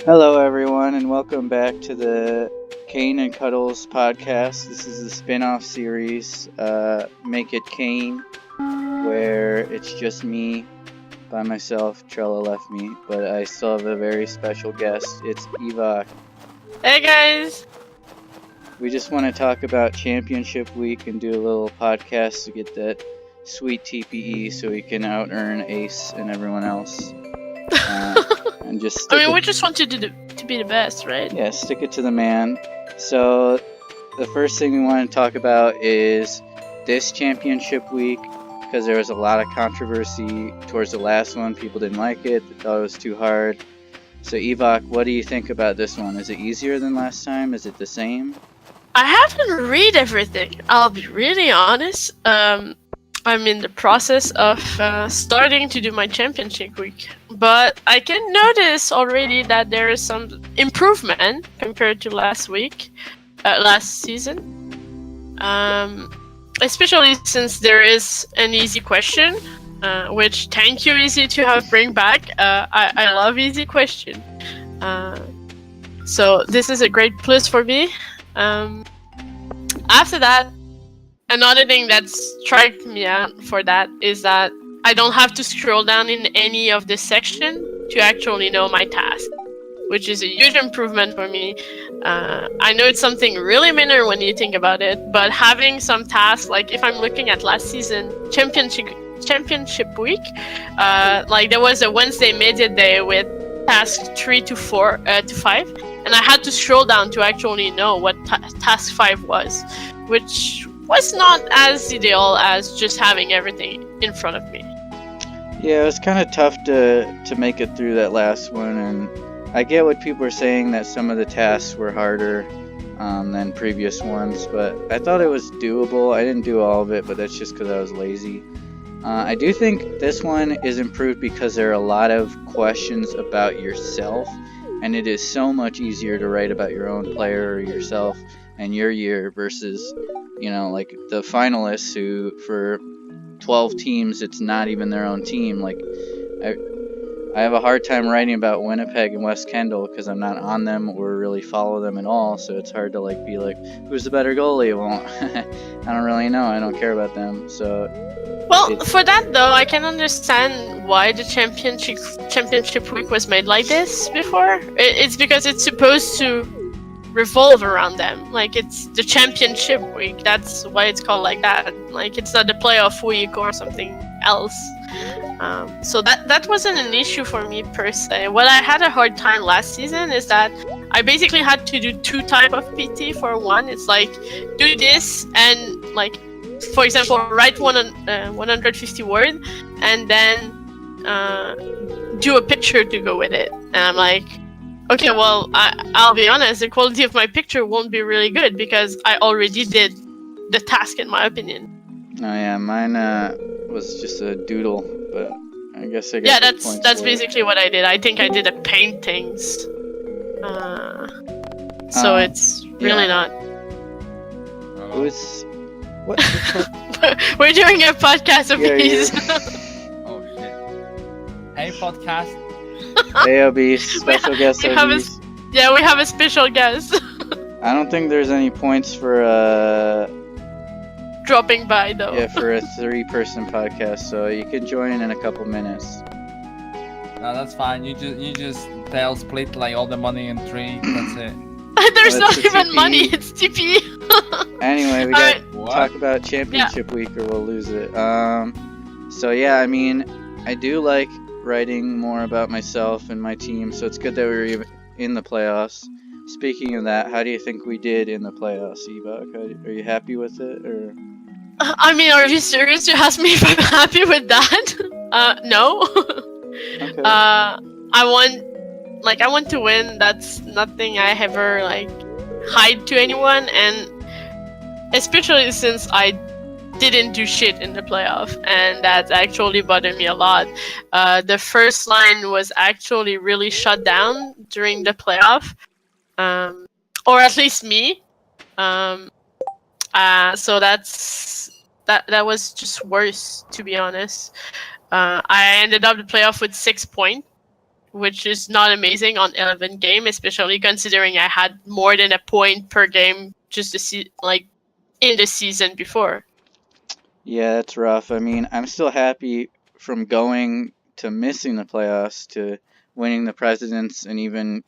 Hello, everyone, and welcome back to the Cain and Cuddles podcast. This is the spin-off series, Make It Cain, where it's just me by myself. Trella left me, but I still have a very special guest. It's Evok. Hey guys! We just want to talk about Championship Week and do a little podcast to get that sweet TPE so we can out-earn Ace and everyone else. And just we just want you to be the best, right? Yeah, stick it to the man. So, the first thing we want to talk about is this championship week, because there was a lot of controversy towards the last one. People didn't like it, they thought it was too hard. So, Evok, what do you think about this one? Is it easier than last time? Is it the same? I haven't read everything, I'll be really honest. I'm in the process of starting to do my championship week, but I can notice already that there is some improvement compared to last season. Especially since there is an easy question, which thank you Easy to have bring back. I love easy question. So this is a great plus for me. After that, another thing that struck me out for that is that I don't have to scroll down in any of this section to actually know my task, which is a huge improvement for me. I know it's something really minor when you think about it, but having some tasks, like if I'm looking at last season championship week, like there was a Wednesday media day with task 3 to 5, and I had to scroll down to actually know what task 5 was, which was not as ideal as just having everything in front of me. Yeah, it was kind of tough to make it through that last one, and I get what people are saying that some of the tasks were harder than previous ones, but I thought it was doable. I didn't do all of it, but that's just because I was lazy. I do think this one is improved because there are a lot of questions about yourself, and it is so much easier to write about your own player or yourself and your year versus, like the finalists who, for 12 teams, it's not even their own team. Like, I have a hard time writing about Winnipeg and West Kendall because I'm not on them or really follow them at all, so it's hard to be like, who's the better goalie? Well, I don't really know. I don't care about them, so... Well, for that though, I can understand why the championship week was made like this before. It's because it's supposed to revolve around them. Like, it's the championship week. That's why it's called like that. Like, it's not the playoff week or something else. So that wasn't an issue for me per se. What I had a hard time last season is that I basically had to do 2 type of PT for one. It's like, do this and like, for example, write 150 word and then do a picture to go with it. And I'm like, okay, well, I'll be honest, the quality of my picture won't be really good because I already did the task, in my opinion. Oh yeah, mine was just a doodle, but I guess I got Yeah, that's basically what I did. I think I did a paintings. So it's really not. It was... What? We're doing a podcast of these. Oh shit. Hey podcast. Hey OB, special guest OBs. We have a special guest. I don't think there's any points for dropping by though. Yeah, for a 3-person podcast, so you can join in a couple minutes. No, that's fine. You just tell split like all the money in 3. That's it. There's not even money. It's TP. Anyway, we gotta talk about championship week or we'll lose it. So yeah, I mean, I do like writing more about myself and my team, so it's good that we were even in the playoffs. Speaking of that, how do you think we did in the playoffs, Evok? Are you happy with it, or? I mean, are you serious? You asked me if I'm happy with that? No. Okay. I want to win. That's nothing I ever hide to anyone, and especially since I didn't do shit in the playoff, and that actually bothered me a lot. The first line was actually really shut down during the playoff, or at least me. So that was just worse, to be honest. I ended up the playoff with 6 points, which is not amazing on 11 game, especially considering I had more than a point per game just in the season before. Yeah, that's rough. I mean, I'm still happy from going to missing the playoffs to winning the Presidents and even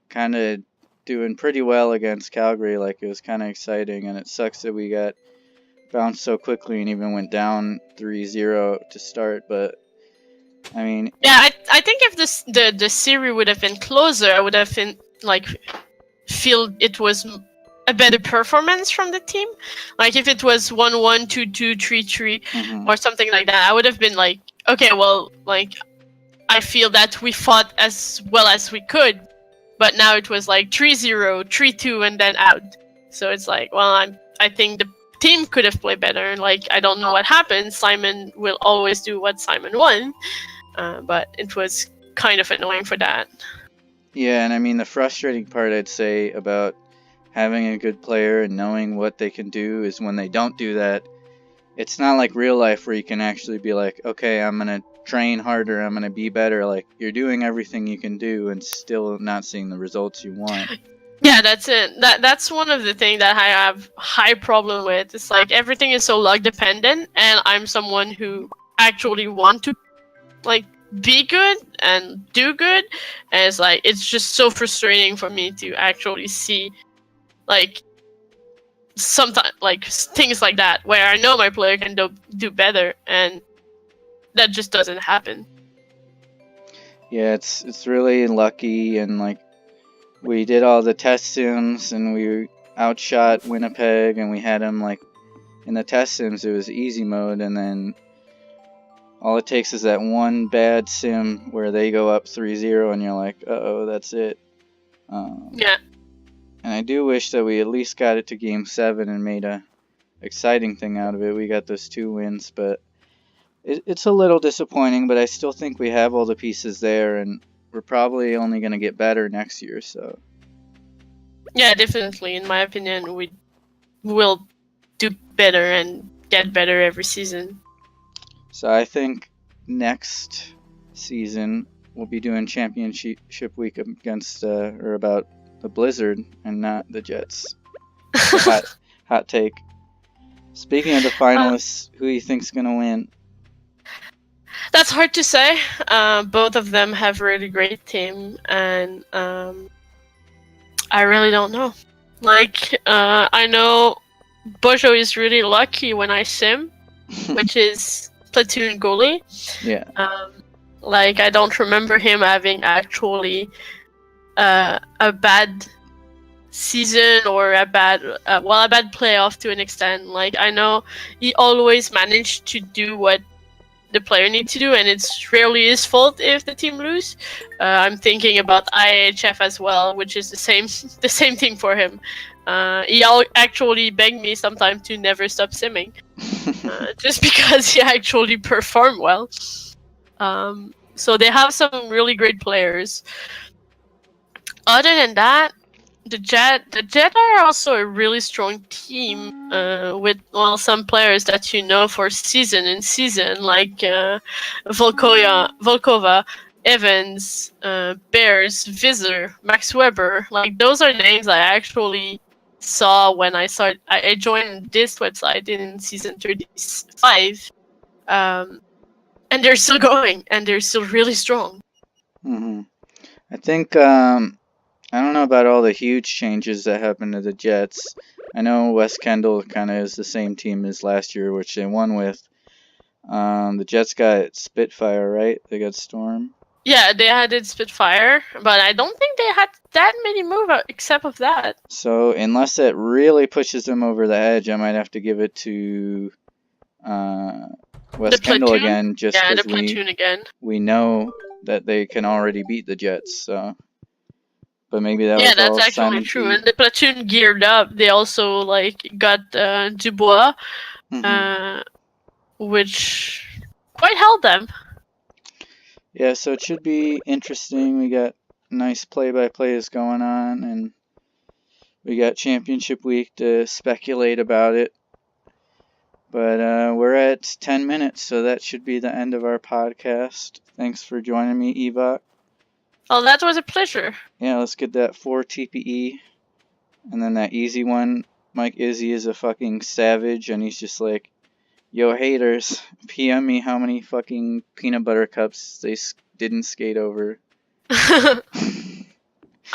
kind of doing pretty well against Calgary. Like, it was kind of exciting, and it sucks that we got bounced so quickly and even went down 3-0 to start. But I mean, Yeah, I think if the series would have been closer, I would have been feel it was a better performance from the team. Like if it was 1-1, 2-2, 3-3, or something like that, I would have been like, okay, well, like I feel that we fought as well as we could, but now it was like 3-0, 3-2, and then out. So it's like, well, I think the team could have played better. Like I don't know what happened. Simon will always do what Simon won, but it was kind of annoying for that. yeah, and I mean, the frustrating part I'd say about having a good player and knowing what they can do is when they don't do that. It's not like real life where you can actually be like, okay, I'm going to train harder, I'm going to be better. Like, you're doing everything you can do and still not seeing the results you want. Yeah, that's it. That's one of the things that I have high problem with. It's like everything is so luck dependent, and I'm someone who actually want to like be good and do good, and it's like it's just so frustrating for me to actually see like sometimes like things like that where I know my player can do better, and that just doesn't happen. Yeah, it's really lucky, and like we did all the test sims and we outshot Winnipeg, and we had them like in the test sims it was easy mode, and then all it takes is that one bad sim where they go up 3-0 and you're like, uh-oh, that's it. Yeah. And I do wish that we at least got it to Game 7 and made a exciting thing out of it. We got those 2 wins, but it's a little disappointing, but I still think we have all the pieces there, and we're probably only going to get better next year, so. Yeah, definitely. In my opinion, we will do better and get better every season. So I think next season we'll be doing championship week against or about the Blizzard and not the Jets. Hot take. Speaking of the finalists, who do you think's gonna win? That's hard to say. Both of them have really great team, and I really don't know. Like I know Bojo is really lucky when I sim, which is platoon goalie. Yeah. Like I don't remember him having actually a bad season or a bad playoff to an extent. Like I know he always managed to do what the player needs to do, and it's rarely his fault if the team lose. I'm thinking about IHF as well, which is the same thing for him. He actually begged me sometime to never stop simming, just because he actually performed well. So they have some really great players. Other than that, the Jet are also a really strong team with some players that you know for season and season, like Volkova, Evans, Bears, Visser, Max Weber. Like those are names I actually saw when I joined this website in season 35, and they're still going and they're still really strong. Mm-hmm. I think I don't know about all the huge changes that happened to the Jets. I know Wes Kendall kind of is the same team as last year, which they won with. The Jets got Spitfire, right? They got Storm. Yeah, they had Spitfire, but I don't think they had that many moves except of that. So unless it really pushes them over the edge, I might have to give it to Wes Kendall again, just because we know that they can already beat the Jets. So, but maybe that was that's all actually Simon true. And the platoon geared up. They also got Dubois, which quite held them. Yeah, so it should be interesting. We got nice play-by-plays going on, and we got championship week to speculate about it. But we're at 10 minutes, so that should be the end of our podcast. Thanks for joining me, Evok. Well, that was a pleasure. Yeah, let's get that 4 TPE. And then that easy one. Mike Izzy is a fucking savage, and he's just like, yo, haters, PM me how many fucking peanut butter cups they didn't skate over. I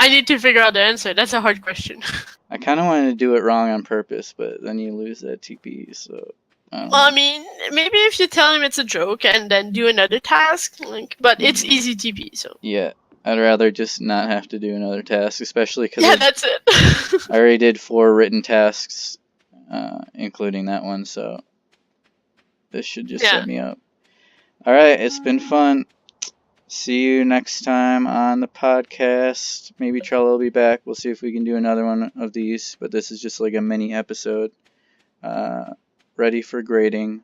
need to figure out the answer. That's a hard question. I kind of wanted to do it wrong on purpose, but then you lose that TPE, so... Well, I mean, maybe if you tell him it's a joke and then do another task, like, but it's easy TP, so. Yeah, I'd rather just not have to do another task, especially because that's it. I already did 4 written tasks, including that one, so this should just set me up. Alright, it's been fun. See you next time on the podcast. Maybe Trello will be back. We'll see if we can do another one of these, but this is just like a mini episode. Ready for grading.